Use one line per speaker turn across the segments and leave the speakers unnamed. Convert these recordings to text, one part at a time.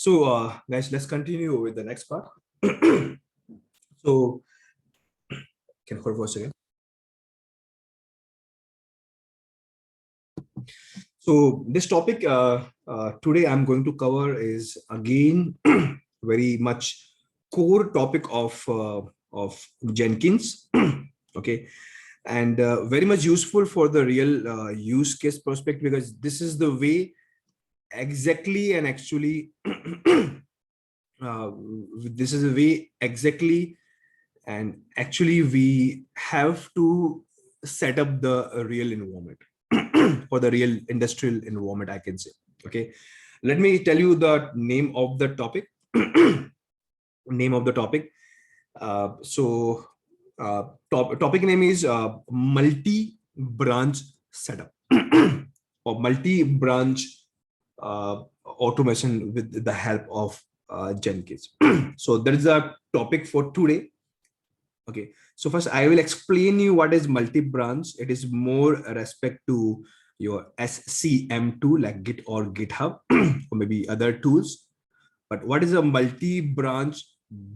So, guys, let's continue with the next part. So, can you hold for a second? So, this topic today I'm going to cover is again very much core topic of Jenkins. Okay, and very much useful for the real use case perspective, because this is the way exactly and actually this is a way exactly and actually we have to set up the real environment for the real industrial environment, I can say. Okay, let me tell you the name of the topic. Name of the topic. Topic name is multi-branch setup or multi-branch automation with the help of Jenkins. So that is a topic for today. Okay, so first I will explain you what is multi-branch. It is more respect to your SCM tool like Git or GitHub or maybe other tools. But what is a multi-branch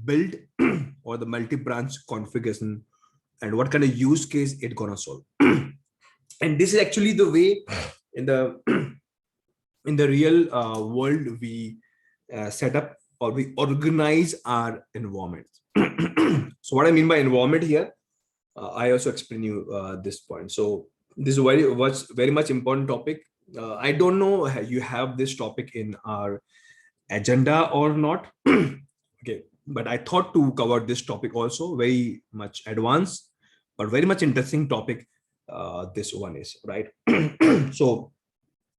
build or the multi-branch configuration, and what kind of use case it gonna solve? And this is actually the way in the real world we set up or we organize our environment. So what I mean by environment here, I also explain you this point. So this is very much important topic. I don't know you have this topic in our agenda or not. Okay, but I thought to cover this topic also, very much advanced but very much interesting topic. This one is right. So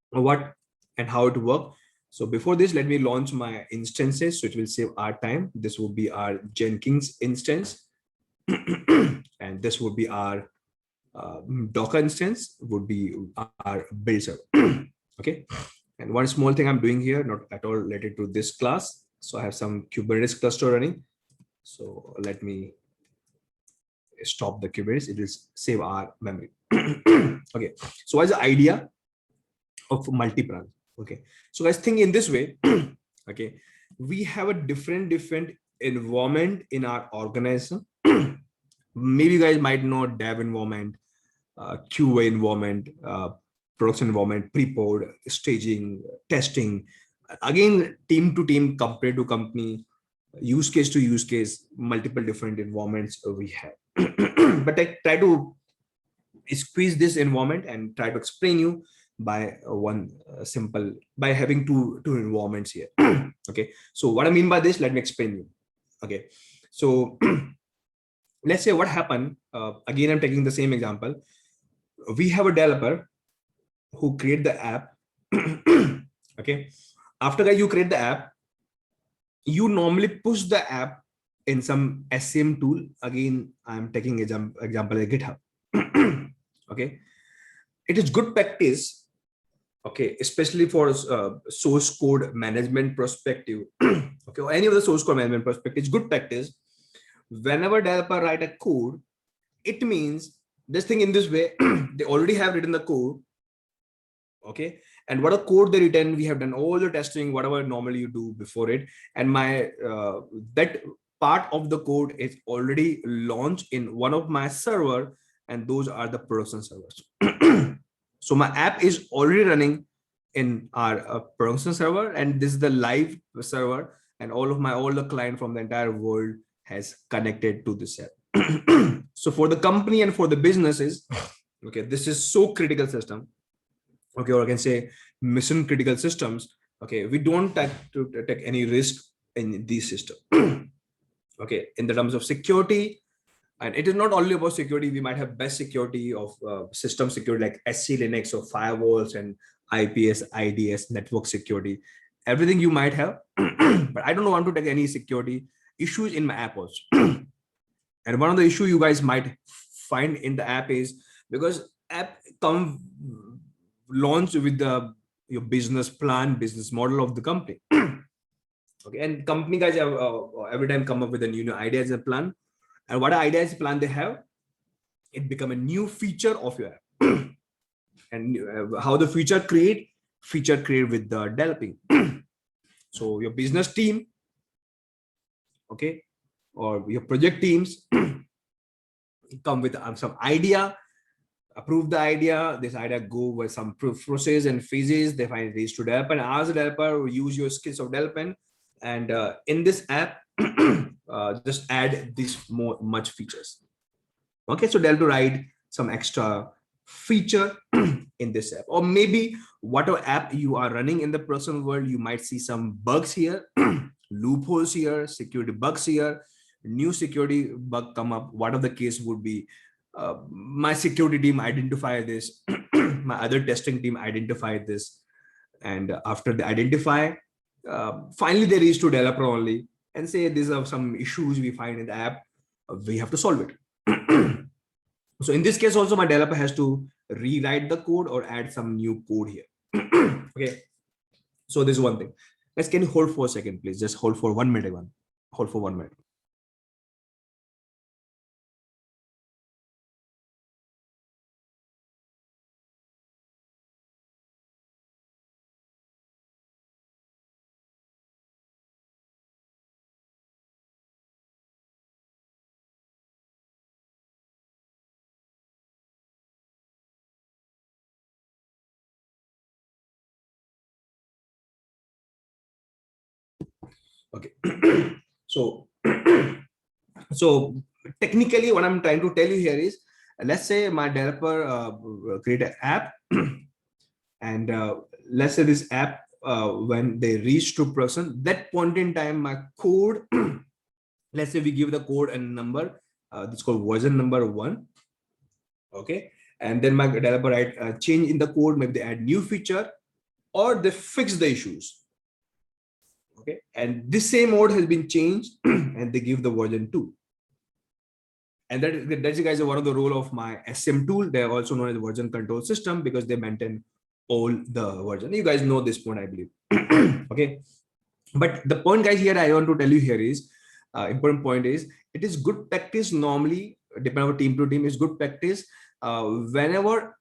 what and how it work. So before this, let me launch my instances, so it will save our time. This will be our Jenkins instance and this would be our Docker instance, would be our build server. Okay, and one small thing I'm doing here, not at all related to this class. So I have some Kubernetes cluster running. So let me stop the Kubernetes. It will save our memory. Okay, so what's the idea of multi-branch? Okay, so guys, think in this way. Okay, we have a different environment in our organization. Maybe you guys might know dev environment, QA environment, production environment, pre-prod, staging, testing. Again, team to team, company to company, use case to use case, multiple different environments we have. But I try to squeeze this environment and try to explain you by one simple, by having two environments here. Okay, so what I mean by this, let me explain you. Okay, so let's say what happened. Again, I'm taking the same example. We have a developer who create the app. Okay, after that you create the app, you normally push the app in some SCM tool. Again, I'm taking example like GitHub. Okay, it is good practice. Okay, especially for source code management perspective. Okay, or any of the source code management perspective, it's good practice. Whenever developer write a code, it means this thing in this way. They already have written the code. Okay, and what a code they written, we have done all the testing, whatever normally you do before it, and my that part of the code is already launched in one of my server, and those are the production servers. So my app is already running in our production server, and this is the live server, and all the client from the entire world has connected to this app. So for the company and for the businesses, okay, this is so critical system. Okay, or I can say mission critical systems. Okay, we don't take any risk in these systems. Okay, in the terms of security, and it is not only about security. We might have best security of system security like SC Linux or firewalls and IPS, IDS, network security, everything you might have. But I don't want to take any security issues in my app also. And one of the issue you guys might find in the app is because app come launched with your business plan, business model of the company. Okay, and company guys have every time come up with a new ideas and plan. And what ideas plan they have, it become a new feature of your app. And how the feature create with the developing. So your business team, okay, or your project teams come with some idea, approve the idea. This idea go with some process and phases. They find ways to develop and ask the developer, use your skills of development. And in this app, just add this much features. Okay, so they'll to write some extra feature in this app, or maybe whatever app you are running in the personal world, you might see some bugs here, loopholes here, security bugs here, new security bug come up. What of the case would be, my security team identify this, my other testing team identify this, and after they identify, finally they reach to developer only and say these are some issues we find in the app, we have to solve it. So in this case also my developer has to rewrite the code or add some new code here. Okay, so this is one thing. Let's, can you hold for a second, please? Just hold for 1 minute. Hold for 1 minute. Okay. So so technically what I'm trying to tell you here is, let's say my developer create an app and let's say this app, when they reach to production, that point in time my code, let's say we give the code a number, this called version number 1. Okay, and then my developer write change in the code, maybe they add new feature or they fix the issues. Okay, and this same mode has been changed and they give the version 2. And that's guys one of the role of my SM tool. They're also known as version control system because they maintain all the version. You guys know this point, I believe. Okay, but the point guys here I want to tell you here is, important point is, it is good practice normally, depending on team to team, is good practice whenever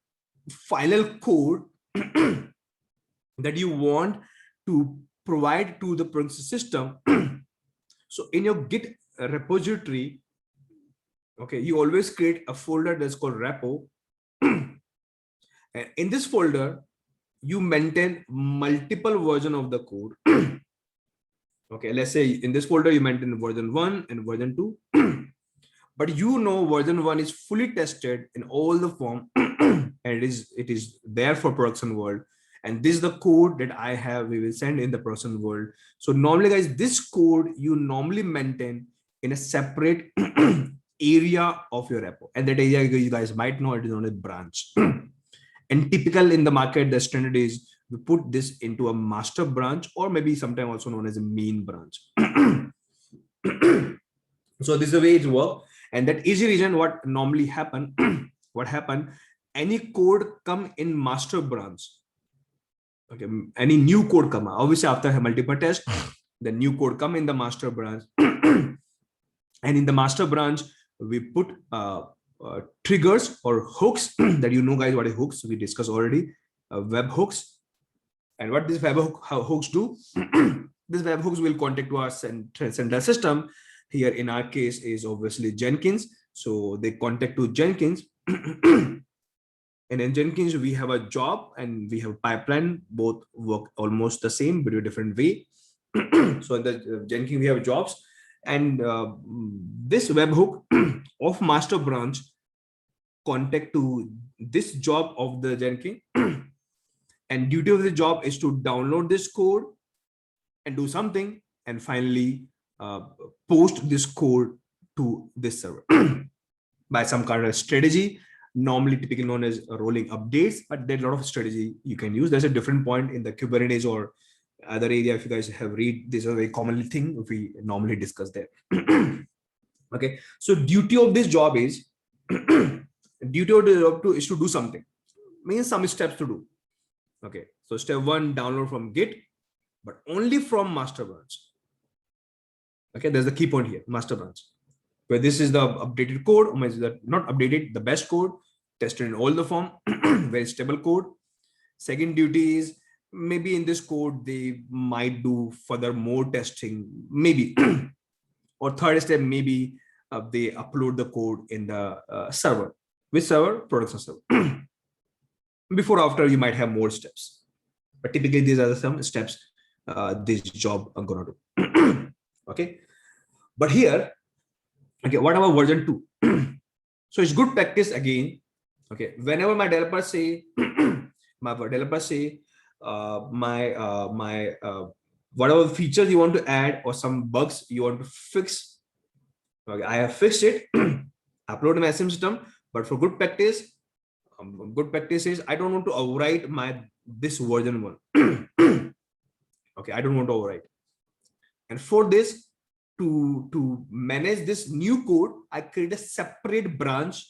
final code that you want to provide to the production system. So in your Git repository, okay, you always create a folder that's called repo. And in this folder, you maintain multiple version of the code. Okay, let's say in this folder, you maintain version 1 and version 2. But you know version 1 is fully tested in all the form and it is there for production world. And this is the code that I have, we will send in the production world. So normally guys, this code you normally maintain in a separate area of your repo, and that area you guys might know it is known as branch. And typical in the market, the standard is we put this into a master branch, or maybe sometimes also known as a main branch. So this is the way it works. And that easy reason what normally happen, what happen, any code come in master branch. Okay, any new code come, obviously after multiple tests, the new code come in the master branch. And in the master branch, we put triggers or hooks that you know guys what is hooks, we discussed already, web hooks. And what these web hooks do, these web hooks will contact to our central system. Here in our case is obviously Jenkins. So they contact to Jenkins. And in Jenkins, we have a job and we have a pipeline, both work almost the same, but a different way. So in the Jenkins, we have jobs, and this webhook of master branch contact to this job of the Jenkins. And duty of the job is to download this code and do something, and finally post this code to this server by some kind of strategy, normally typically known as rolling updates, but there's a lot of strategy you can use. There's a different point in the Kubernetes or other area. If you guys have read, this is a very commonly thing we normally discuss there. Okay, so duty of this job is duty of the job is to do something, means some steps to do. Okay, so step 1, download from Git, but only from master branch. Okay, there's the key point here, master branch, where this is the updated code, or not updated, the best code, tested in all the form, very stable code. Second duty is maybe in this code they might do further more testing, maybe. Or third step, maybe they upload the code in the server. Which server? Production server. Before, after, you might have more steps, but typically these are some steps this job I'm gonna do. Okay, but here, okay, what about version 2? So it's good practice again. Okay, whenever my developers say whatever features you want to add or some bugs you want to fix, okay, I have fixed it. Upload my SM system. But for good practice, is I don't want to overwrite this version 1. Okay, I don't want to overwrite. And for this, to manage this new code, I create a separate branch.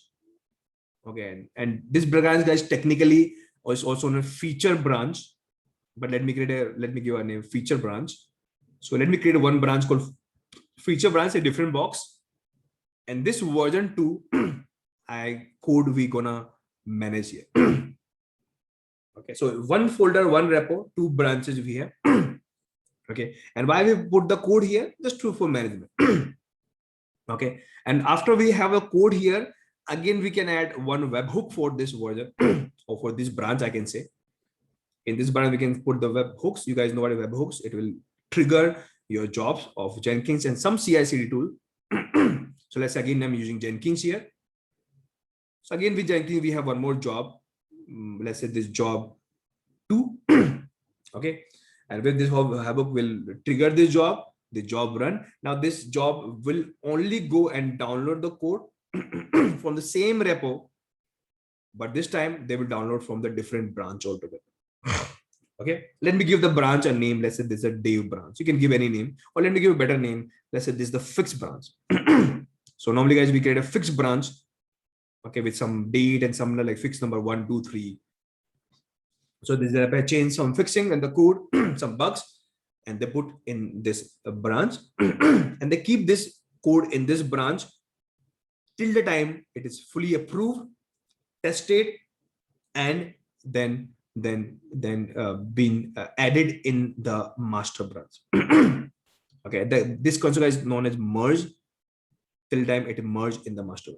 Okay, and this branch, guys, technically is also a feature branch. But let me give a name, feature branch. So let me create one branch called feature branch, a different box. And this version 2, code we gonna manage here. Okay, so one folder, one repo, 2 branches we have. Okay, and why we put the code here? Just for management. Okay, and after we have a code here, again we can add one webhook for this version or for this branch, I can say. In this branch we can put the webhooks. You guys know what are webhooks. It will trigger your jobs of Jenkins and some CI/CD tool. So let's say again I'm using Jenkins here. So again with Jenkins we have one more job. Let's say this job 2. Okay, and with this webhook will trigger this job, the job run. Now this job will only go and download the code from the same repo, but this time they will download from the different branch altogether. Okay, let me give the branch a name. Let's say this is a Dave branch. You can give any name, or let me give a better name. Let's say this is the fixed branch. So normally, guys, we create a fixed branch, okay, with some date and some like fixed number 1, 2, 3. So this is a change, some fixing and the code, some bugs, and they put in this branch, and they keep this code in this branch till the time it is fully approved, tested, and then being added in the master branch. Okay, this concept is known as merge. Till time it merged in the master.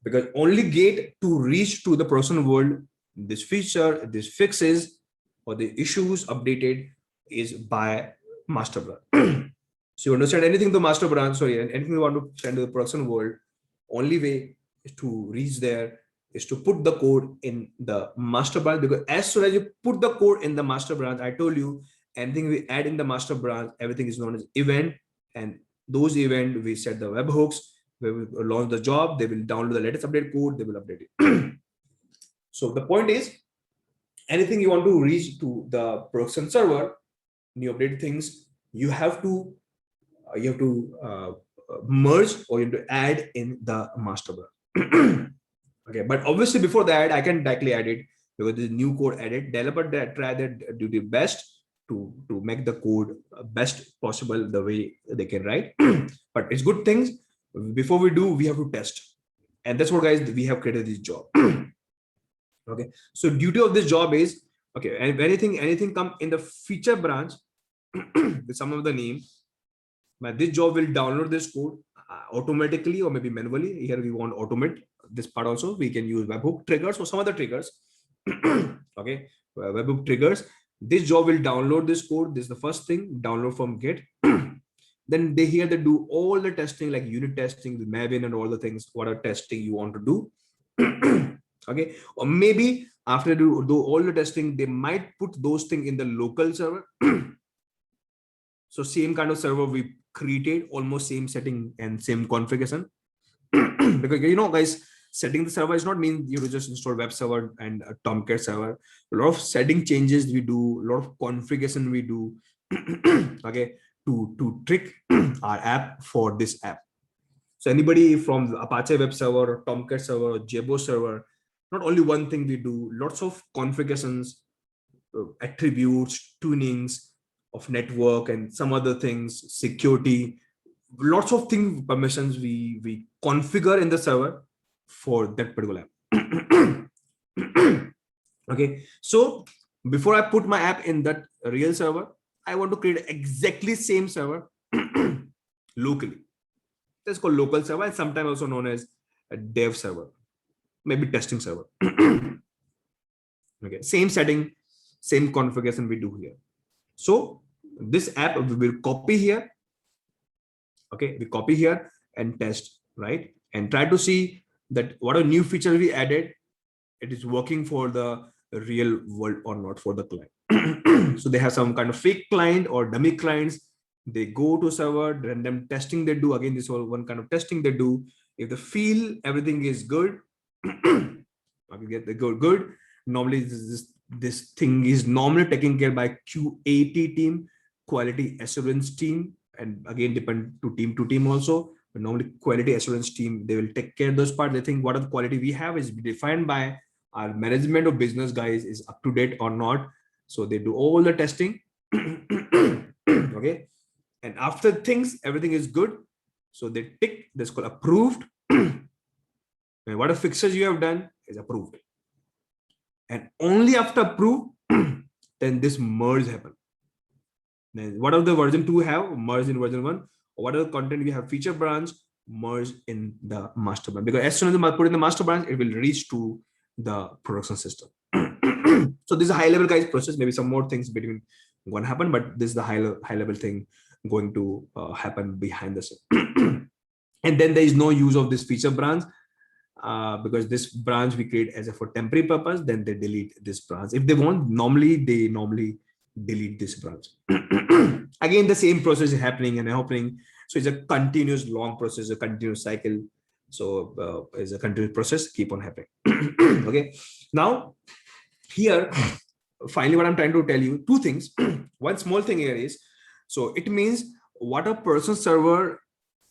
Because only gate to reach to the person world, this feature, this fixes, or the issues updated is by master branch. So you understand anything to master branch, sorry, anything you want to send to the production world, only way is to reach there is to put the code in the master branch. Because as soon as you put the code in the master branch, I told you, anything we add in the master branch, everything is known as event. And those event, we set the webhooks, we will launch the job, they will download the latest update code, they will update it. So the point is, anything you want to reach to the production server, new updated things, you have to merge, or you have to add in the master branch. Okay, but obviously before that, I can directly add it because the new code added. Developer try their do the best to make the code best possible the way they can write. But it's good things. Before we do, we have to test, and that's what, guys, we have created this job. Okay, so duty of this job is, okay, and anything come in the feature branch with some of the name, but this job will download this code automatically or maybe manually. Here we want automate this part also. We can use webhook triggers or some other triggers. Okay, webhook triggers. This job will download this code. This is the first thing, download from Git. Then they do all the testing, like unit testing with Maven and all the things, what are testing you want to do. Okay, or maybe after do all the testing, they might put those things in the local server. So same kind of server we created, almost same setting and same configuration. Because guys, setting the server is not mean you just install web server and a Tomcat server. A lot of setting changes we do, a lot of configuration we do. Okay, to trick our app for this app. So anybody from the Apache web server or Tomcat server or Jebo server, not only one thing we do, lots of configurations, attributes, tunings of network and some other things, security, lots of things, permissions we configure in the server for that particular app. Okay, so Before I put my app in that real server, I want to create exactly same server locally. That's called local server, and sometimes also known as a dev server, maybe testing server. Okay, same setting, same configuration we do here. So this app we will copy here. Okay, we copy here and test, right? And try to see that what a new feature we added, it is working for the real world or not for the client. So they have some kind of fake client or dummy clients. They go to server, random testing they do. Again, this is one kind of testing they do. If they feel everything is good, okay, get the good. Normally, this thing is normally taken care by QAT team, quality assurance team, and again depend to team also. But normally, quality assurance team, they will take care of those parts. They think what are the quality we have is defined by our management of business guys is up to date or not. So they do all the testing. Okay, and after things everything is good, so they tick this called approved. And what fixes you have done is approved, and only after approved then this merge happen. Then what of the version 2 have merged in version 1, or what other content we have feature branch merge in the master branch, because as soon as I put in the master branch, it will reach to the production system. So this is a high level guys process. Maybe some more things between going to happen, but this is the high level thing going to happen behind the scene. And then there is no use of this feature branch, because this branch we create as a for temporary purpose. Then they delete this branch if they want. They normally delete this branch. Again, the same process is happening and happening. So it's a continuous long process, a continuous cycle. So it's a continuous process, keep on happening. Okay, now here finally what I'm trying to tell you, two things. One small thing here is, so it means what a person server,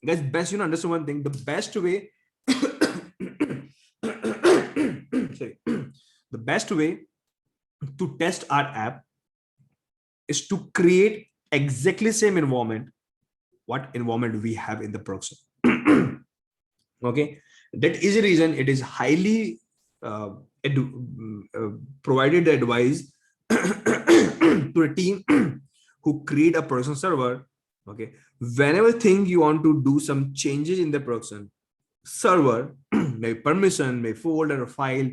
guys, best you know understand one thing, the best way sorry, the best way to test our app is to create exactly same environment what environment we have in the production. Okay, that is a reason it is highly provided advice to a team who create a production server. Okay, whenever think you want to do some changes in the production server, maybe permission, maybe folder or file,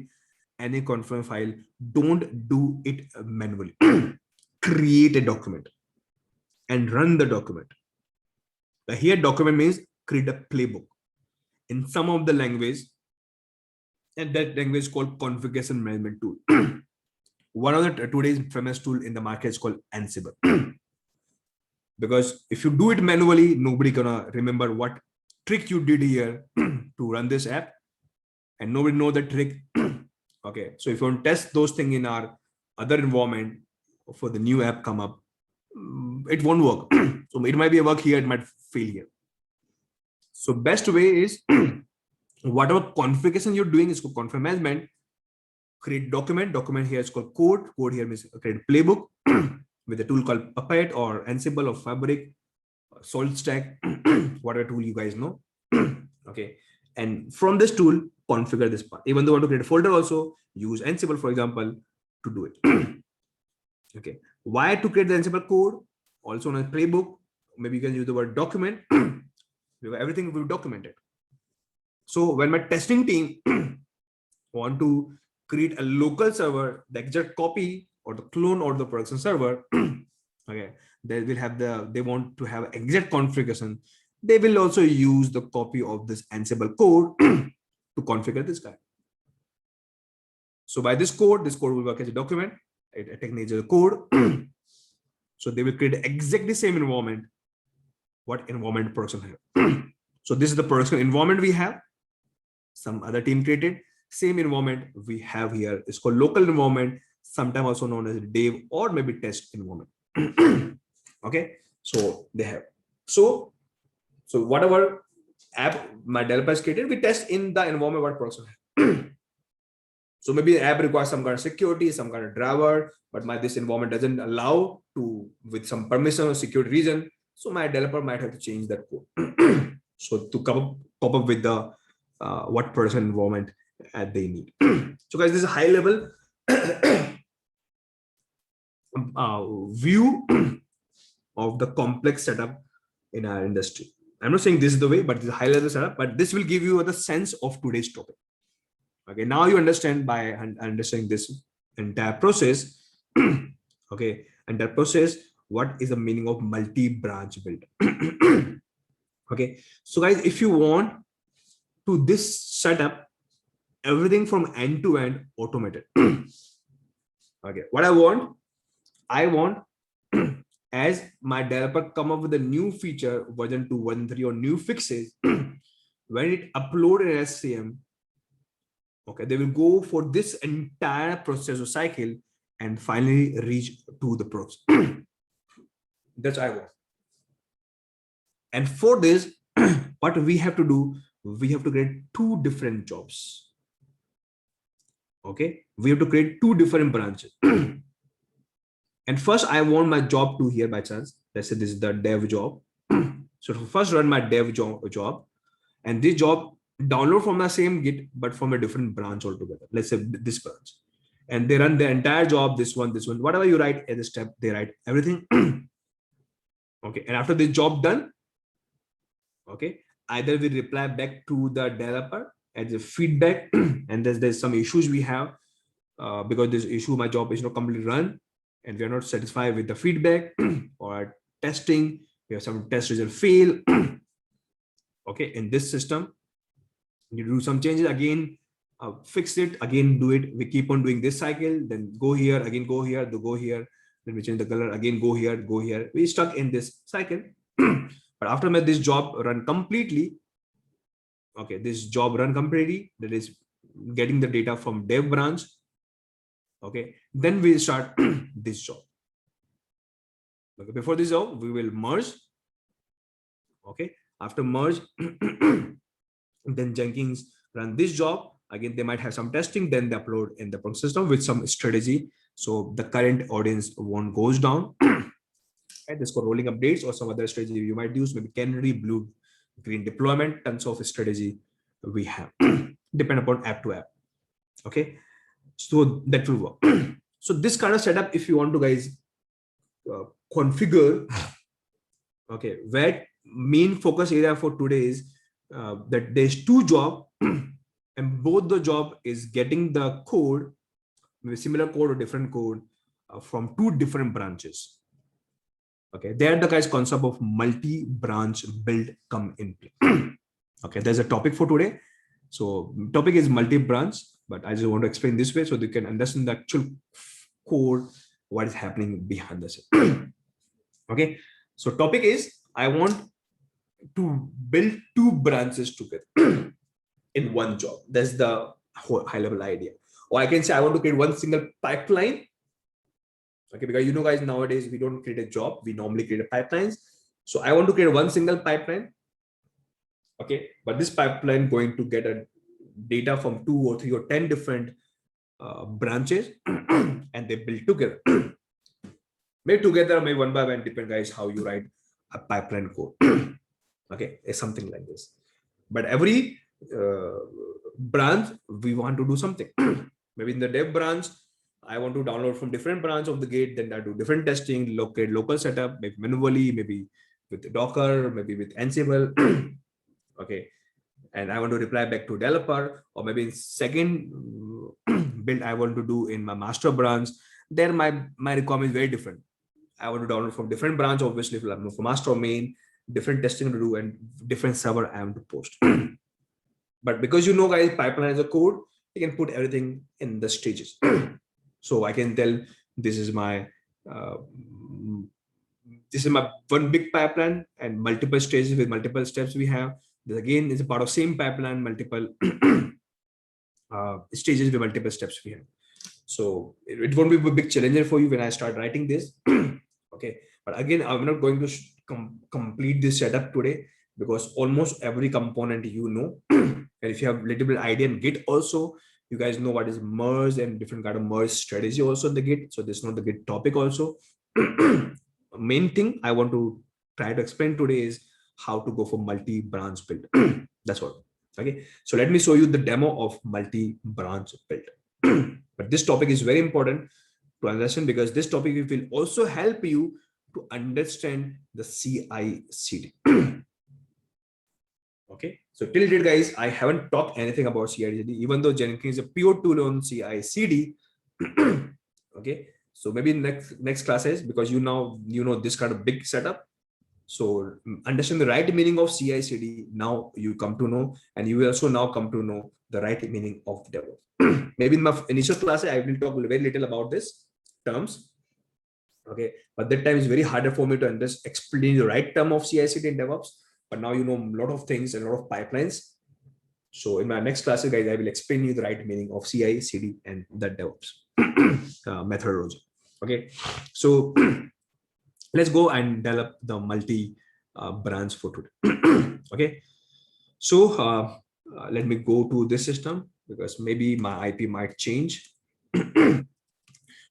any confirm file, don't do it manually. Create a document and run the document. Here document means create a playbook in some of the language, and that language is called configuration management tool. One of the today's famous tool in the market is called Ansible. Because if you do it manually, nobody gonna remember what trick you did here to run this app, and nobody know the trick. Okay, so if you want to test those things in our other environment for the new app come up, it won't work. So it might be a work here, it might fail here. So best way is whatever configuration you're doing is called config management. Create document here is called code here means create playbook with a tool called Puppet or Ansible or Fabric, Salt Stack, whatever tool you guys know. Okay, and from this tool configure this part. Even though you want to create a folder, also use Ansible for example to do it. Okay, why to create the Ansible code? Also on a playbook, maybe you can use the word document. Everything will be documented. So when my testing team want to create a local server, the exact copy or the clone or the production server, okay, they want to have exact configuration. They will also use the copy of this Ansible code to configure this guy. So by this code will work as a document. It takes the code. So they will create exactly same environment what environment production have. So this is the production environment we have. Some other team created same environment we have here. It's called local environment, sometimes also known as dev or maybe test environment. Okay, so they have. So whatever app my developers created, we test in the environment what production have. So maybe the app requires some kind of security, some kind of driver, but this environment doesn't allow to with some permission or security reason. So my developer might have to change that code. So to come up with the what production environment they need. So guys, this is a high level view of the complex setup in our industry. I'm not saying this is the way, but it's a high level setup, but this will give you the sense of today's topic. Okay, now you understand by understanding this entire process. Okay, and that process, what is the meaning of multi-branch build? Okay, so guys, if you want to this setup, everything from end to end automated. Okay, what I want as my developer come up with a new feature, version 2, version 3, or new fixes, when it upload in SCM, okay, they will go for this entire process or cycle and finally reach to the pros. That's what I want. And for this, what we have to do, we have to create two different jobs. Okay, we have to create two different branches. And first, I want my job to here by chance. Let's say this is the dev job. So first run my dev job, and this job download from the same Git, but from a different branch altogether. Let's say this branch. And they run the entire job, this one, whatever you write at the step, they write everything. Okay, and after this job done, okay, either we reply back to the developer as a feedback, and there's some issues we have because this issue, my job is not completely run, and we are not satisfied with the feedback or testing. We have some test result fail. Okay, in this system, you do some changes again, fix it again, do it. We keep on doing this cycle, then go here again, go here, go here, then we change the color again, go here, go here. We stuck in this cycle. But after this job run completely, okay, this job run completely, that is getting the data from dev branch. Okay, then we start this job. Okay, before this job, we will merge. Okay, after merge, then Jenkins run this job. Again, they might have some testing, then they upload in the process system with some strategy. So the current audience one goes down. Right, this called rolling updates or some other strategy you might use, maybe canary, blue, green deployment, tons of strategy we have, depend upon app to app. Okay, so that will work. So this kind of setup, if you want to guys configure, okay, where main focus area for today is that there's two jobs and both the job is getting the code, maybe similar code or different code from two different branches. Okay, there the guys concept of multi-branch build come in play. Okay, there's a topic for today. So topic is multi-branch, but I just want to explain this way so you can understand the actual code, what is happening behind the scene. Okay, so topic is I want to build two branches together in one job. That's the whole high level idea. Or I can say I want to create one single pipeline. Okay, because you know guys, nowadays we don't create a job, we normally create a pipelines. So I want to create one single pipeline. Okay, but this pipeline going to get a data from 2 or 3 or 10 different branches and they build together. Maybe together, maybe one by one, depend guys how you write a pipeline code. Okay, it's something like this. But every branch we want to do something. Maybe in the dev branch, I want to download from different branch of the Git, then I do different testing, locate local setup, maybe manually, maybe with Docker, maybe with Ansible. Okay, and I want to reply back to developer, or maybe second build I want to do in my master branch. There my requirement is very different. I want to download from different branch, obviously from master or main, different testing to do and different server I want to post. But because you know guys, pipeline is a code, you can put everything in the stages. So I can tell this is my one big pipeline and multiple stages with multiple steps we have. This again is a part of same pipeline, multiple stages with multiple steps we have. So it won't be a big challenger for you when I start writing this. Okay, but again, I'm not going to complete this setup today because almost every component you know. And if you have a little bit idea in Git also, you guys know what is merge and different kind of merge strategy also in the Git. So this is not the Git topic also. Main thing I want to try to explain today is how to go for multi-branch build. That's what. Okay, so let me show you the demo of multi-branch build. But this topic is very important to understand, because this topic will also help you to understand the CI/CD. Okay, so till date, guys, I haven't talked anything about CI/CD, even though Jenkins is a pure tool on CI/CD. Okay, so maybe next classes, because you know this kind of big setup. So understand the right meaning of CI/CD. Now you come to know, and you will also now come to know the right meaning of DevOps. Maybe in my initial classes, I will talk very little about this terms. Okay, but that time is very harder for me to explain the right term of CI/CD in DevOps. But now you know a lot of things and a lot of pipelines. So in my next classes, guys, I will explain you the right meaning of CI/CD and the DevOps methodology. Okay, so let's go and develop the multi branch for today. Okay, so let me go to this system, because maybe my IP might change.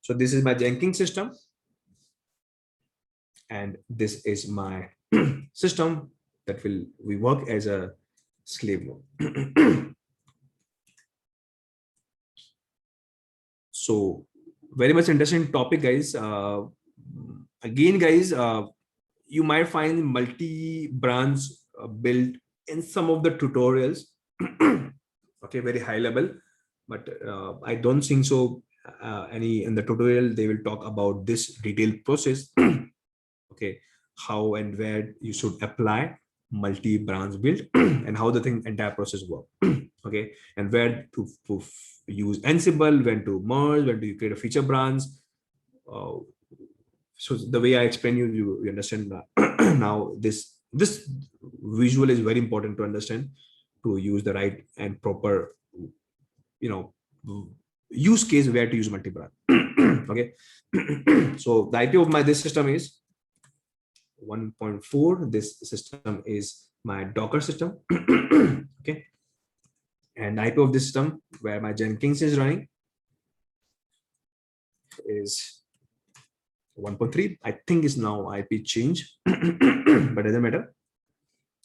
So this is my Jenkins system, and this is my system that we work as a slave node. So very much interesting topic, guys. Again, guys, you might find multi-branch built in some of the tutorials. Okay, very high level, but I don't think so. Any in the tutorial they will talk about this detailed process. Okay, how and where you should apply multi-branch build and how the entire process work. Okay, and where to use Ansible, when to merge, when do you create a feature branch. So the way I explain you understand that. Now this visual is very important to understand, to use the right and proper use case where to use multi-branch. Okay, so the IP of this system is 1.4. This system is my Docker system. Okay, and IP of this system where my Jenkins is running is 1.3. I think is now IP change, but doesn't matter.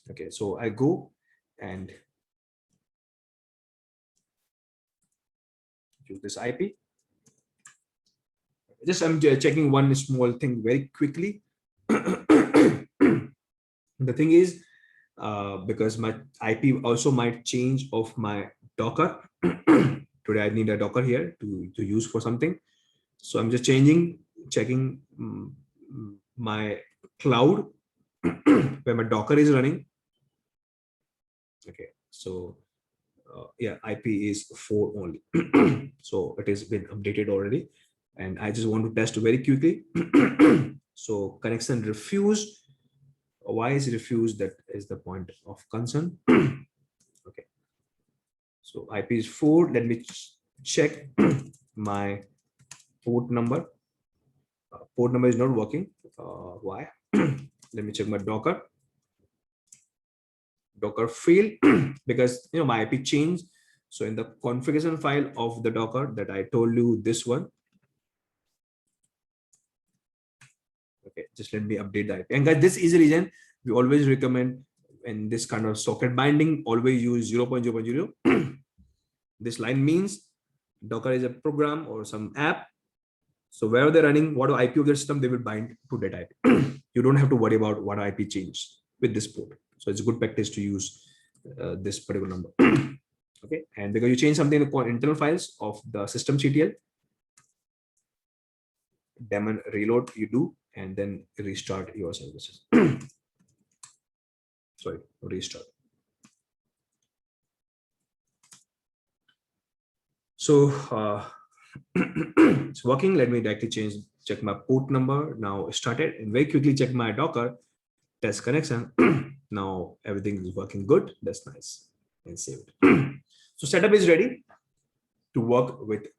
Okay, so I go and use this IP. Just I'm checking one small thing very quickly. The thing is, because my IP also might change of my Docker. Today I need a Docker here to use for something. So I'm just checking my cloud where my Docker is running. Okay, so yeah, IP is 4 only. So it has been updated already, and I just want to test very quickly. So connection refused. Why is it refused? That is the point of concern. Okay, so IP is 4. Let me check my port number. Port number is not working. Why? Let me check my Docker failed because my IP changed. So in the configuration file of the Docker that I told you, this one. Okay, just let me update the IP. And guys, this is the reason we always recommend in this kind of socket binding, always use 0.0.0. This line means Docker is a program or some app. So wherever they're running, what IP of their system, they will bind to that IP. You don't have to worry about what IP changed with this port. So it's a good practice to use this particular number. Okay, and because you change something in the internal files of the systemctl, daemon reload you do, and then restart your services. Sorry, restart. So it's working. Let me directly check my port number. Now started, and very quickly check my Docker test connection. Now everything is working good. That's nice, and saved. So setup is ready to work with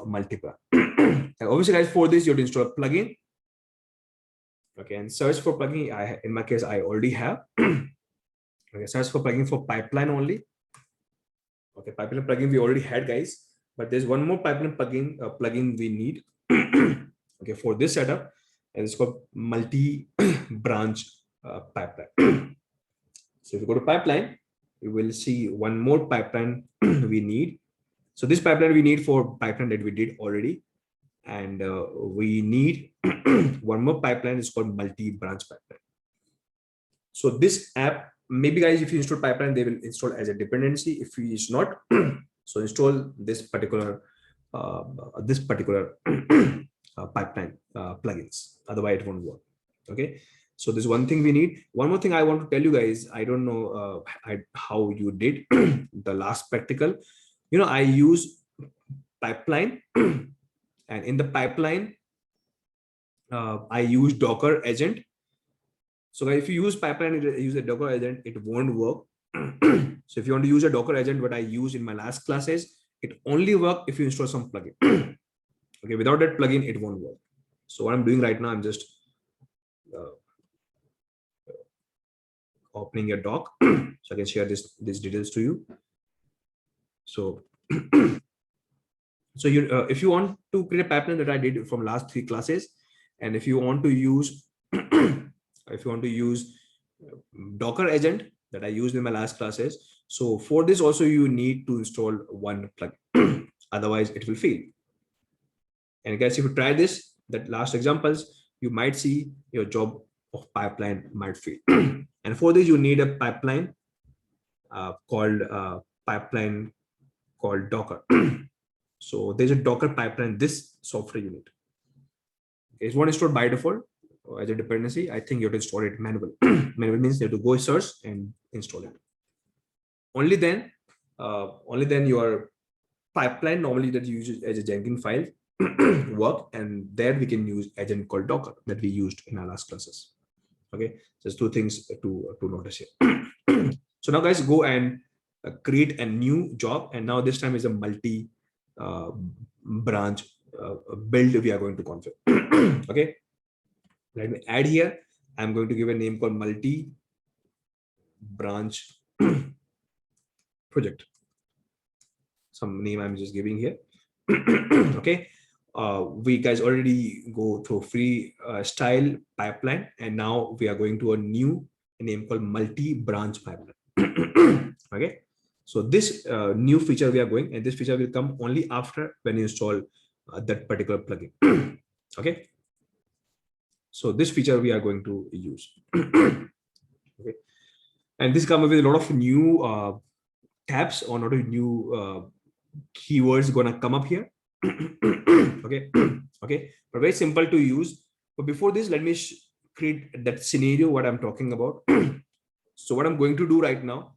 multiple. And obviously, guys, for this you have to install a plugin. Okay, and search for plugin. In my case, I already have. Okay, search for plugin for pipeline only. Okay, pipeline plugin we already had, guys, but there's one more pipeline plugin we need. Okay, for this setup, and it's called multi-branch pipeline. So if you go to pipeline, you will see one more pipeline we need. So this pipeline we need for pipeline that we did already. and we need one more pipeline. Is called multi-branch pipeline. So this app, maybe guys, if you install pipeline, they will install as a dependency. If it's not, so install this particular pipeline plugins. Otherwise, it won't work. Okay. So there's one thing we need. One more thing I want to tell you guys. I don't know how you did the last practical. You know, I use pipeline, and in the pipeline, I use Docker agent. So if you use pipeline, use a Docker agent, it won't work. So if you want to use a Docker agent, what I use in my last classes, it only work if you install some plugin. Okay, without that plugin, it won't work. So what I'm doing right now, I'm just opening a doc so I can share these details to you. So, so you if you want to create a pipeline that I did from last 3 classes, and if you want to use Docker agent that I used in my last classes, so for this also you need to install one plugin. Otherwise it will fail. And guys, if you try this, that last examples, you might see your job of pipeline might fail. And for this, you need a pipeline called Docker. So there's a Docker pipeline, this software you need. Okay, it's not installed by default as a dependency. I think you have to install it manual. Manual means you have to go search and install it. Only then your pipeline normally that you use as a Jenkins file work, and there we can use agent called Docker that we used in our last classes. Okay, just 2 things to notice here. So now guys, go and create a new job, and now this time is a multi branch build we are going to configure. Okay, let me add here. I'm going to give a name called multi branch project. Some name I'm just giving here. Okay, we guys already go through free style pipeline, and now we are going to a new name called multi-branch pipeline. Okay, so this new feature we are going, and this feature will come only after when you install that particular plugin. Okay, so this feature we are going to use. Okay, and this comes with a lot of new tabs or not a new keywords gonna come up here. Okay, okay, but very simple to use. But before this, let me create that scenario what I'm talking about. So what I'm going to do right now,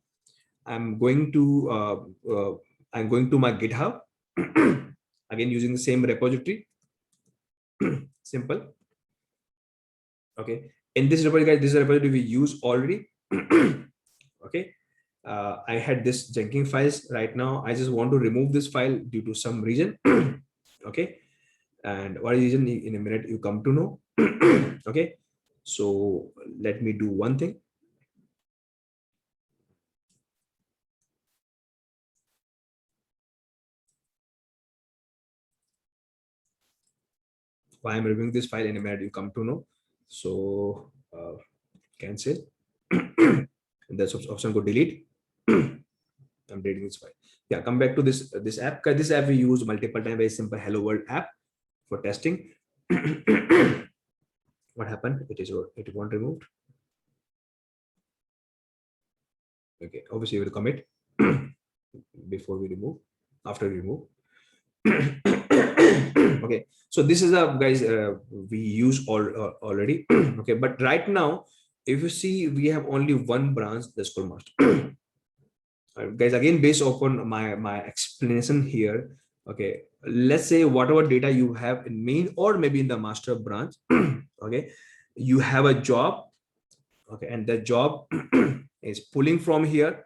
I'm going to my GitHub again using the same repository. Simple. Okay, in this repository, guys, this is a repository we use already. Okay, I had this Jenkins files right now. I just want to remove this file due to some reason. Okay, and what reason in a minute you come to know. Okay, so let me do one thing. Why I'm removing this file in a minute you come to know. So cancel. And that's option go delete. I'm deleting this file. Yeah, come back to this app. This app we use multiple times. Very simple Hello World app for testing. What happened? It won't removed. Okay, obviously we will commit before we remove. After we remove. Okay, so this is a guys we use already. Okay, but right now if you see we have only one branch, that's called master. Guys, again based upon my explanation here. Okay, let's say whatever data you have in main or maybe in the master branch. Okay, you have a job. Okay, and the job is pulling from here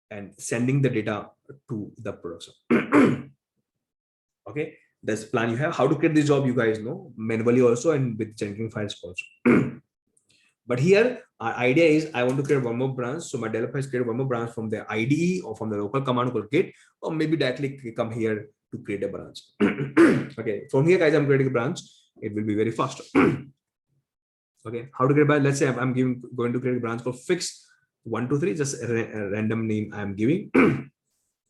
and sending the data to the production. Okay, that's the plan you have. How to create this job, you guys know manually also and with Jenkins files also. But here our idea is I want to create one more branch. So my developer has created one more branch from the IDE or from the local command called git, or maybe directly come here to create a branch. Okay, from here guys, I'm creating a branch. It will be very fast. Okay, how to create a branch? Let's say I'm going to create a branch called fix 123, just a random name I'm giving.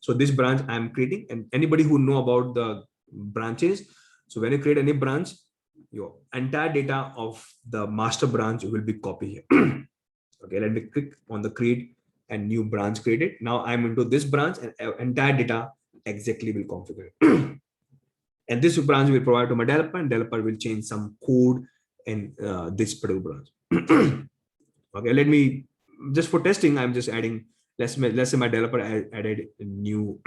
So this branch I'm creating, and anybody who know about the branches, So when you create any branch, your entire data of the master branch will be copied here. Okay, let me click on the create and new branch created. Now I'm into this branch and entire data exactly will configure. And this branch will provide to my developer, and developer will change some code in this particular branch. Okay, let me just for testing, I'm just adding, let's say my developer added a new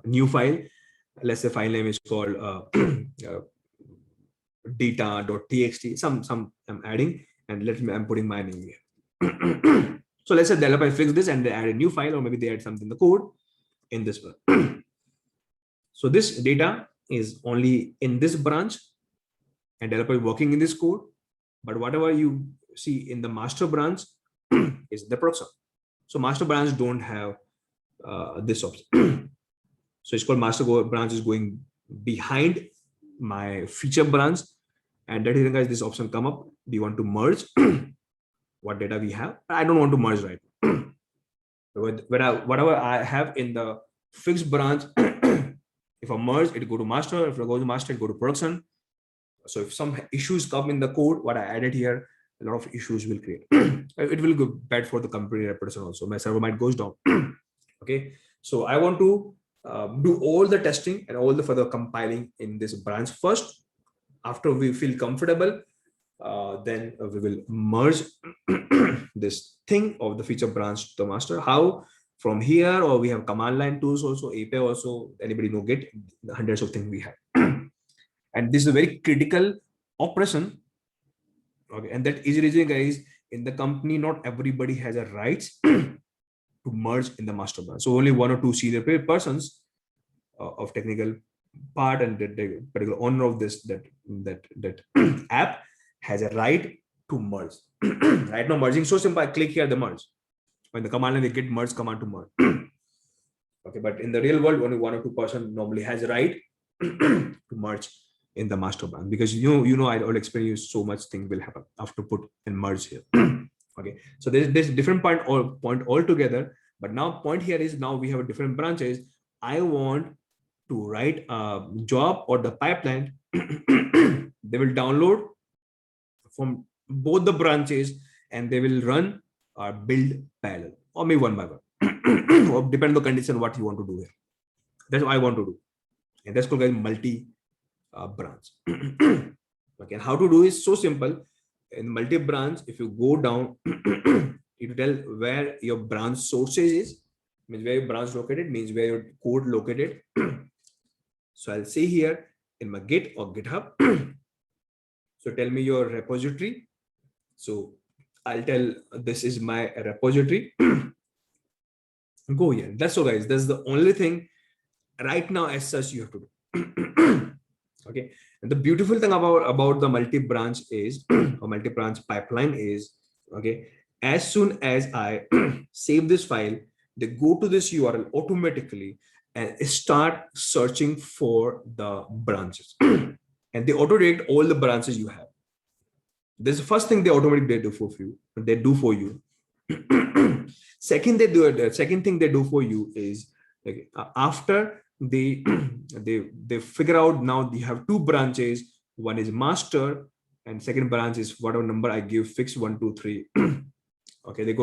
new file. Let's say file name is called data.txt. Some I'm adding, and I'm putting my name here. So let's say developer fix this and they add a new file, or maybe they add something in the code in this one. So this data is only in this branch, and developer is working in this code. But whatever you see in the master branch is the production. So master branch don't have this option. So it's called master branch is going behind my feature branch, and that is, guys, this option come up. Do you want to merge what data we have? I don't want to merge right now. Whatever I have in the fixed branch, if I merge, it go to master. If I go to master, it go to production. So if some issues come in the code, what I added here, a lot of issues will create. It will go bad for the company reputation also. My server might goes down. Okay, so I want to do all the testing and all the further compiling in this branch first. After we feel comfortable, then we will merge this thing of the feature branch to the master. How? From here, or we have command line tools also, API also. Anybody know Git? Hundreds of things we have. And this is a very critical operation. Okay, and that is reason, guys, in the company, not everybody has a rights to merge in the master branch. So only one or two senior persons of technical part, and the particular owner of this that app has a right to merge. Right now, merging so simple. I click here, the merge. When the command line, we get merge command to merge. Okay, but in the real world, only one or two person normally has a right to merge in the master branch, because you know I will explain you so much thing will happen after put and merge here. Okay, so there's different point altogether, but now point here is, now we have different branches. I want to write a job or the pipeline. They will download from both the branches, and they will run or build parallel, or maybe one by one, or depend on the condition what you want to do here. That's what I want to do, and that's called multi branch. Okay, and how to do is so simple. In multi branch, if you go down, it will tell where your branch sources is, means where your branch located, means where your code located. So I'll say here in my Git or GitHub. So tell me your repository. So I'll tell this is my repository. Go here. That's all, guys. That's the only thing right now as such you have to do. Okay, and the beautiful thing about the multi-branch is or multi-branch pipeline is, okay, as soon as I save this file, they go to this URL automatically and start searching for the branches. And they auto-direct all the branches you have. This is the first thing they automatically do for you. They do for you. Second thing they do for you is, like, after they figure out, now you have two branches. One is master, and second branch is whatever number I give, fixed 1 2 3. Okay,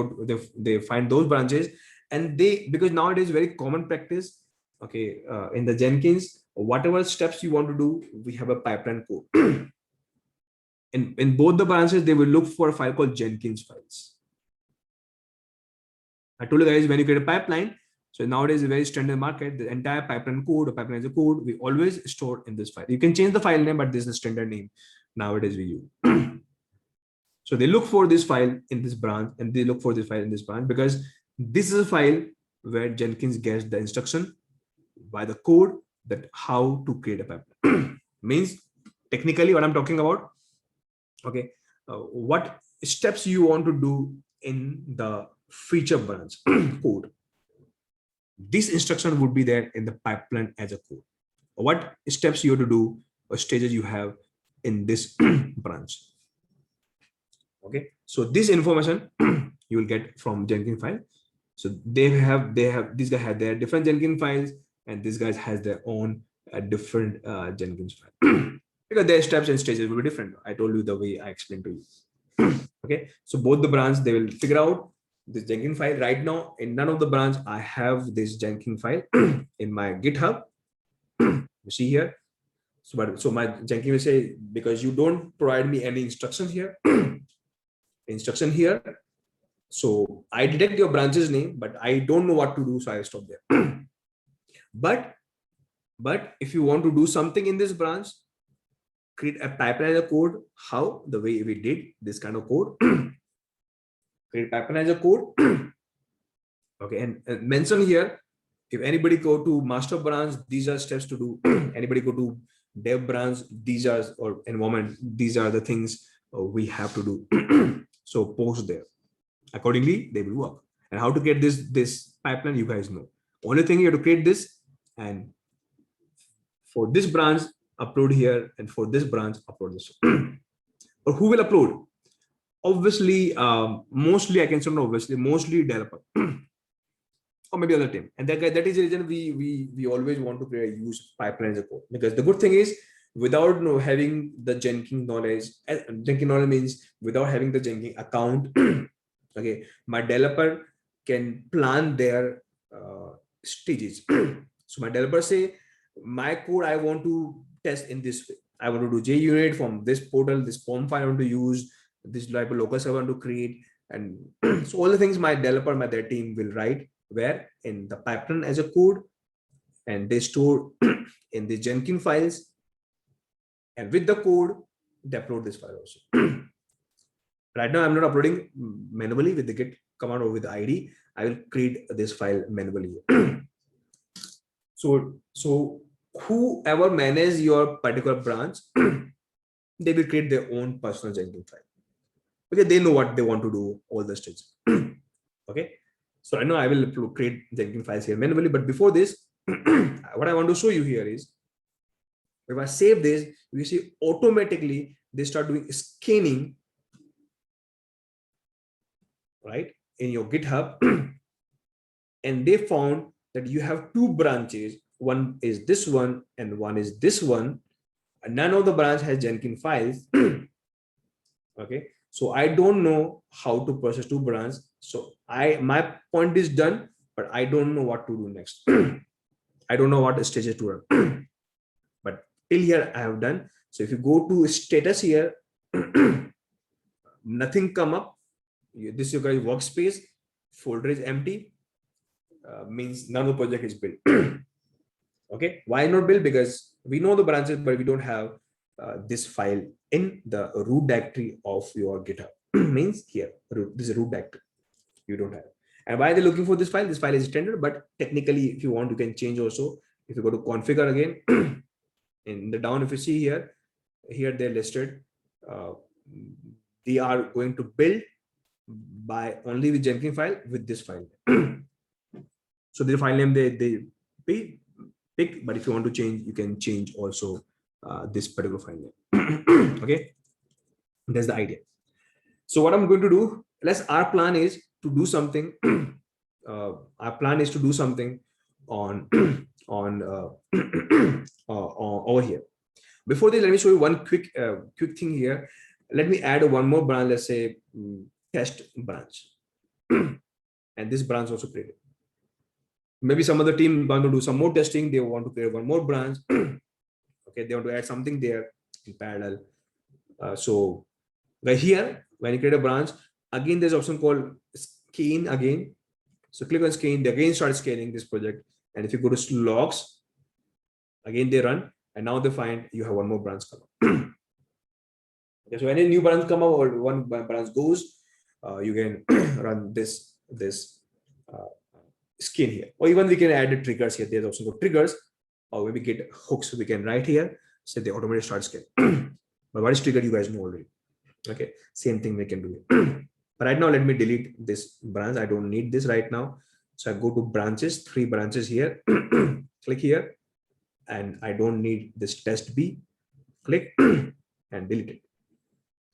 they find those branches, and because nowadays very common practice. Okay, in the Jenkins, whatever steps you want to do, we have a pipeline code. In both the branches, they will look for a file called Jenkins files. I told you guys, when you create a pipeline, so nowadays a very standard market, the entire pipeline code or pipeline as a code, we always store in this file. You can change the file name, but this is the standard name nowadays we use. So they look for this file in this branch, and they look for this file in this branch, because this is a file where Jenkins gets the instruction by the code that how to create a pipeline. Means technically what I'm talking about. Okay, what steps you want to do in the feature branch code. This instruction would be there in the pipeline as a code. What steps you have to do, or stages you have in this branch. Okay, so this information you will get from Jenkins file. So these guys have their different Jenkins files, and these guys has their own a different Jenkins file because their steps and stages will be different. I told you the way I explained to you. Okay, so both the branch, they will figure out this Jenkins file. Right now, in none of the branch, I have this Jenkins file in my GitHub. You see here. So my Jenkins will say, because you don't provide me any instructions here, so I detect your branch's name, but I don't know what to do, so I stop there. But if you want to do something in this branch, create a pipeline as a code. How? The way we did this kind of code. Create pipeline as a code. Okay, and mention here, if anybody go to master branch, these are steps to do. Anybody go to dev branch, these are, or environment, these are the things we have to do. So post there. Accordingly, they will work. And how to get this pipeline, you guys know. Only thing, you have to create this, and for this branch, upload here, and for this branch, upload this. Or who will upload? Obviously, mostly, I can say no, obviously, mostly developer. Or maybe other team. And that is the reason we always want to create a use pipeline as a code. Because the good thing is, without having the Jenkins knowledge means without having the Jenkins account, okay, my developer can plan their stages. So my developer say, my code I want to test in this way. I want to do JUnit from this portal, this form file I want to use, this type of local server I want to create. And so all the things my developer, their team will write where in the pipeline as a code, and they store in the Jenkins files, and with the code they upload this file also. Right now I'm not uploading manually with the git command or with the ID. I will create this file manually. So whoever manages your particular branch, they will create their own personal Jenkins file. Okay, they know what they want to do, all the stages. Okay, so I know I will create Jenkins files here manually, but before this, what I want to show you here is, if I save this, you see automatically they start doing scanning, right, in your GitHub. And they found that you have two branches. One is this one and one is this one. And none of the branch has Jenkins files. Okay, so I don't know how to process two branches. So my point is done, but I don't know what to do next. I don't know what stages to run. But till here I have done. So if you go to status here, nothing come up. This is your guys workspace, folder is empty, means none of the project is built. Okay, why not build? Because we know the branches, but we don't have this file in the root directory of your GitHub. Means here, this is root directory. You don't have. And why are they looking for this file? This file is standard, but technically, if you want, you can change also. If you go to configure again, in the down, if you see here they're listed. They are going to build by only with Jenkins file with this file. So the file name they pick, but if you want to change, you can change also this particular file name. Okay, that's the idea. So what I'm going to do, our plan is to do something. Our plan is to do something on over here. Before this, let me show you one quick thing here. Let me add one more branch. Let's say test branch, and this branch also created. Maybe some other team want to do some more testing. They want to create one more branch. Okay, they want to add something there in parallel. So right here, when you create a branch, again there's an option called scan again. So click on scan. They again start scanning this project. And if you go to logs, again they run, and now they find you have one more branch come up. Okay, so when a new branch come up or one branch goes, you can run this skin here, or even we can add the triggers here. There's also triggers, or maybe get hooks we can write here, so they automatically start scanning. But what is trigger, you guys know already. Okay, same thing we can do it. But right now, let me delete this branch. I don't need this right now. So I go to branches, 3 branches here. Click here, and I don't need this test B. Click and delete it.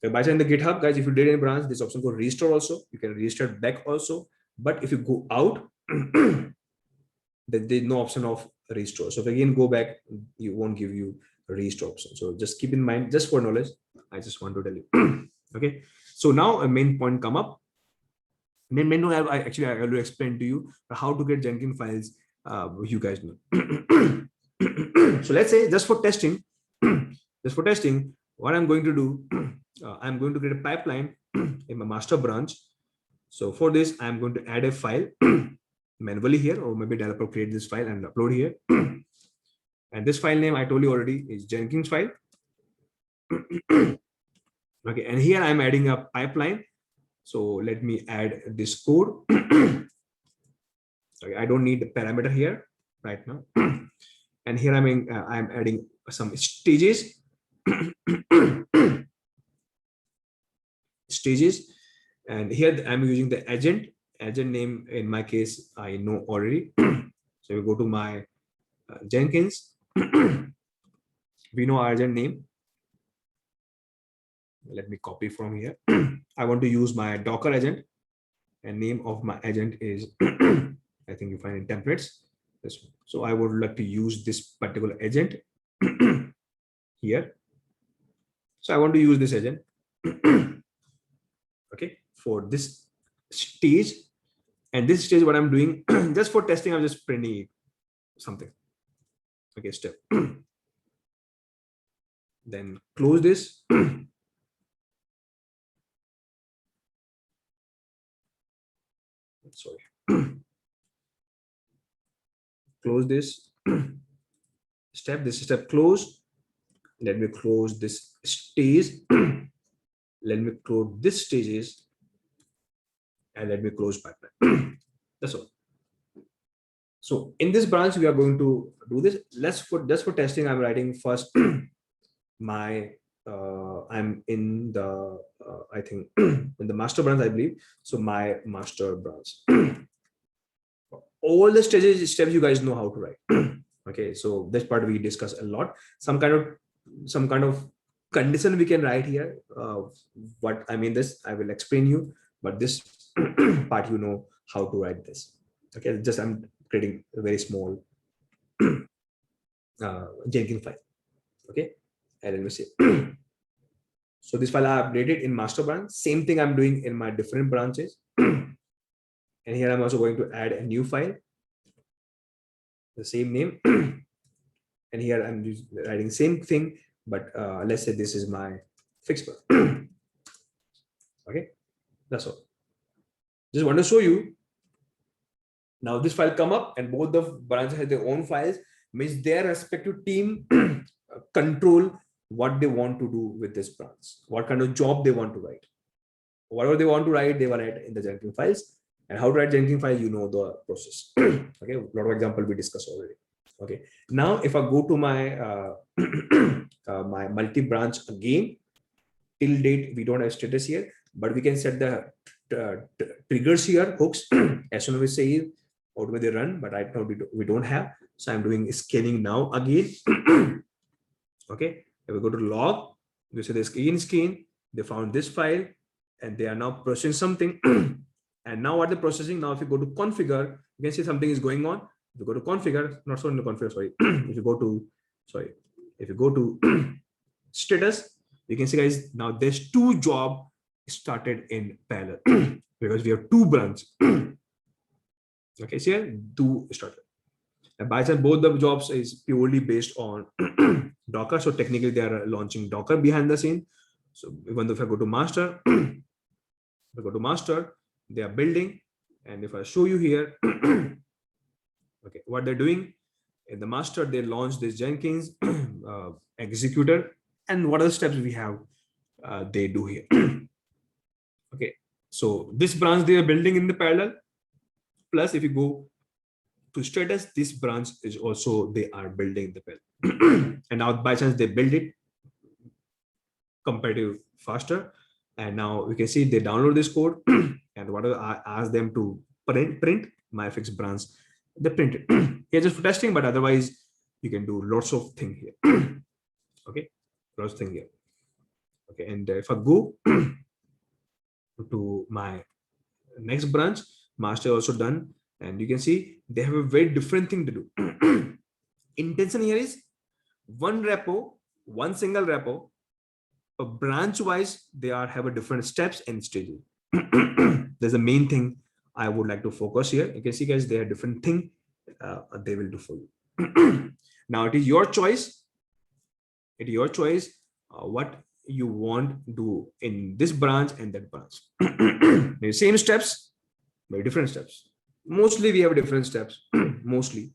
Okay, by the the GitHub, guys, if you did any branch, this option called restore also. You can restart back also. But if you go out, then there's no option of restore. So if again go back, you won't give you a restore option. So just keep in mind, just for knowledge, I just want to tell you. Okay, so now a main point come up. Main I actually I already explained to you how to get Jenkins files. You guys know. So let's say just for testing, what I'm going to do, I'm going to create a pipeline in my master branch. So for this, I'm going to add a file manually here, or maybe developer create this file and upload here. And this file name I told you already is Jenkins file. Okay, and here I'm adding a pipeline. So let me add this code. Okay, I don't need the parameter here right now. And here I'm adding some stages. Stages, and here I'm using the agent name. In my case, I know already. So we go to my Jenkins. We know our agent name. Let me copy from here. I want to use my Docker agent, and name of my agent is I think you find in templates this one. So I would like to use this particular agent here. So I want to use this agent okay, for this stage. And this stage, what I'm doing just for testing, I'm just printing something. Okay, step. Then close this. Sorry. Close this step. This step close. Let me close this stage. Let me close this stages, and let me close pipeline. That's all. So in this branch, we are going to do this. Let's for just for testing, I'm writing first my I'm in the I think in the master branch, I believe. So my master branch. All the steps you guys know how to write. Okay, so this part we discuss a lot. Some kind of condition we can write here. What I mean, this I will explain you, but this part you know how to write this. Okay, just I'm creating a very small Jenkins file. Okay, and let me see. So this file I updated in master branch. Same thing I'm doing in my different branches. And here I'm also going to add a new file, the same name. And here I'm just writing same thing, but let's say this is my fixed branch. Okay, that's all. Just want to show you. Now this file come up, and both the branches have their own files, means their respective team control what they want to do with this branch, what kind of job they want to write. Whatever they want to write, they will write in the Jenkins files. And how to write Jenkins file, you know the process. Okay, a lot of example we discussed already. Okay, now if I go to my my multi-branch again, till date we don't have status here, but we can set the triggers here, hooks. As soon as we say automatically run, but right now we don't have. So I'm doing scanning now again. Okay, if we go to log, you say the scan, they found this file, and they are now processing something. And now what they're processing, now if you go to configure, you can see something is going on. If you go to configure, not so in the configure, sorry. If you go to status, you can see guys, now there's two job started in parallel because we have two branches. Okay, so here two started. And by chance, both the jobs is purely based on Docker. So technically they are launching Docker behind the scene. So even though if I go to master, they are building. And if I show you here, okay, what they're doing in the master, they launch this Jenkins executor. And what are the steps we have they do here? Okay, so this branch they are building in the parallel. Plus, if you go to status, this branch is also they are building the parallel. And now by chance they build it comparatively faster. And now we can see they download this code. And what I ask them to print my fixed branch, they print it. Here just for testing, but otherwise you can do lots of things here. Okay, lots of things here. Okay, and if I go to my next branch, master also done, and you can see they have a very different thing to do. intention here is one repo, one single repo, but branch wise, they are have a different steps and stages. There's a main thing I would like to focus here. You can see, guys, they are different thing they will do for you. Now it is your choice. It is your choice what you want to do in this branch and that branch. The same steps, very different steps. Mostly we have different steps, mostly,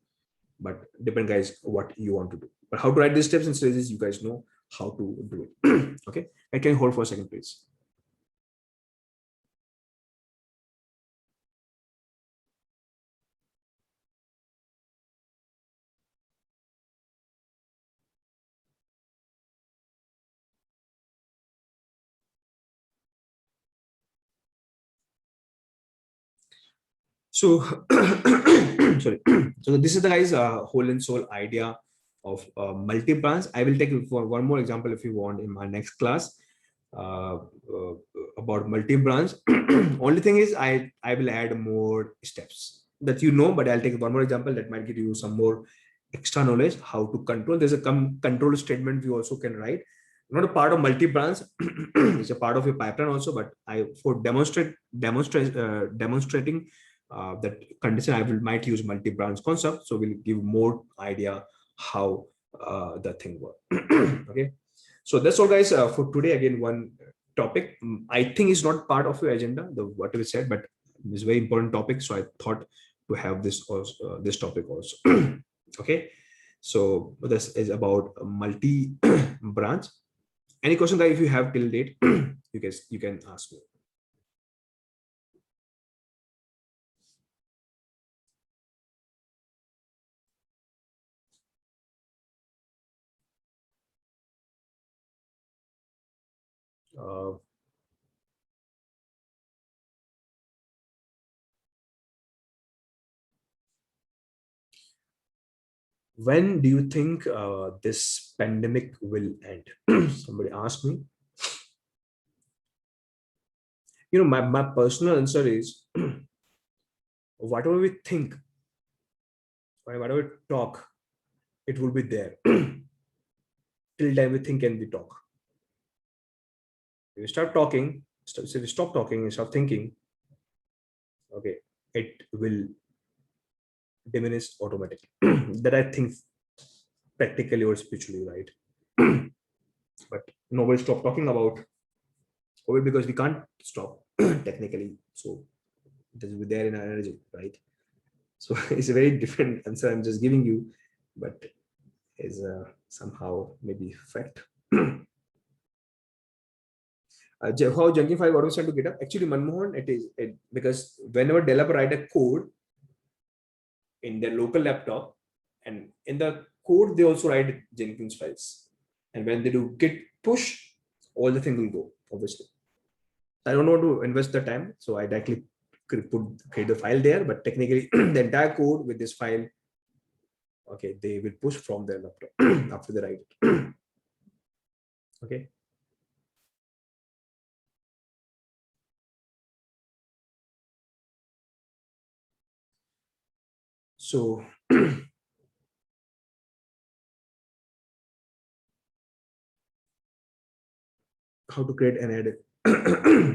but depend, guys, what you want to do. But how to write these steps and stages, you guys know how to do it. Okay, I can hold for a second, please. So, sorry. So this is the, guys, whole and soul idea of multi-branch. I will take for one more example if you want in my next class uh, uh, about multi-branch. Only thing is I will add more steps that you know, but I'll take one more example that might give you some more extra knowledge how to control. There's a control statement we also can write. Not a part of multi-branch, it's a part of your pipeline also, but I for demonstrating that condition, I will might use multi-branch concept, so we'll give more idea how the thing works. Okay, so that's all, guys, for today. Again, one topic I think is not part of your agenda, the what we said, but it's a very important topic, so I thought to have this also, this topic also. Okay, so this is about multi branch. Any question, guys, if you have till date, you can ask me. uh, when do you think this pandemic will end? Somebody asked me. My personal answer is whatever we think, or whatever we talk, it will be there till time we think and we talk. If you start talking, so if you stop talking and start thinking, okay, it will diminish automatically. That I think practically or spiritually, right? But nobody stop talking about COVID because we can't stop technically. So it will be there in our energy, right? So it's a very different answer I'm just giving you, but is somehow maybe fact. How Jenkins 5 auto to get up? Actually, Manmohan, because whenever developer write a code in their local laptop, and in the code they also write Jenkins files, and when they do git push, all the thing will go. Obviously, I don't want to invest the time, so I directly create the file there. But technically, the entire code with this file, okay, they will push from their laptop after they write it. Okay. So how to create an edit?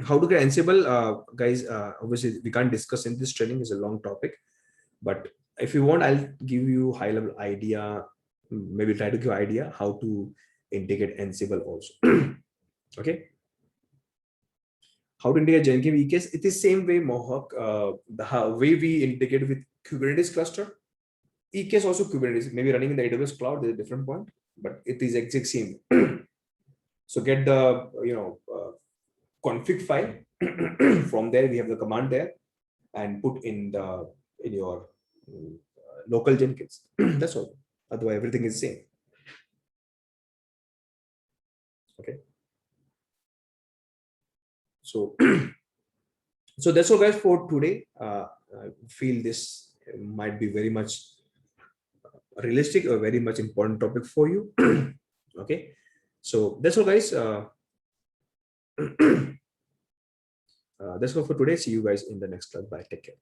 How to create Ansible, guys, obviously we can't discuss in this training, is a long topic, but if you want, I'll give you high level idea, maybe try to give idea how to integrate Ansible also. Okay, how to integrate Jenkins EKS? It is same way Mohawk, the way we integrate with Kubernetes cluster. EKS also Kubernetes, maybe running in the AWS cloud, there's a different point, but it is exact same. So get the config file. From there we have the command there, and put in your local Jenkins. That's all. Otherwise everything is same. Okay, so so that's all, guys, for today. I feel this might be very much realistic or very much important topic for you. Okay, so that's all, guys. That's all for today. See you guys in the next class. Bye, take care.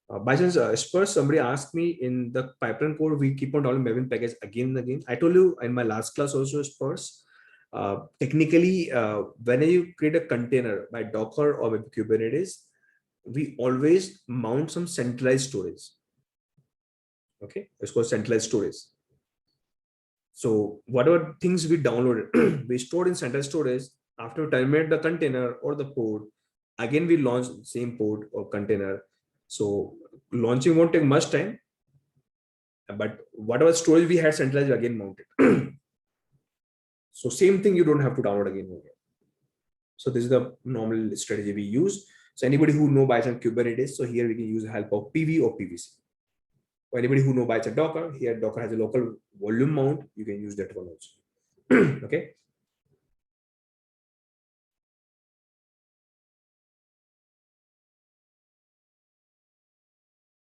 By chance, first somebody asked me in the pipeline code, we keep on downloading Maven package again and again. I told you in my last class also, first, technically, when you create a container by Docker or with Kubernetes, we always mount some centralized storage. Okay, it's called centralized storage. So whatever things we downloaded, we stored in centralized storage. After we terminate the container or the pod, again we launch the same pod or container. So launching won't take much time, but whatever storage we had centralized, again mounted. So same thing, you don't have to download again. So this is the normal strategy we use. So anybody who know by some Kubernetes, so here we can use the help of PV or PVC. For anybody who know by Docker, here Docker has a local volume mount. You can use that one also. Okay.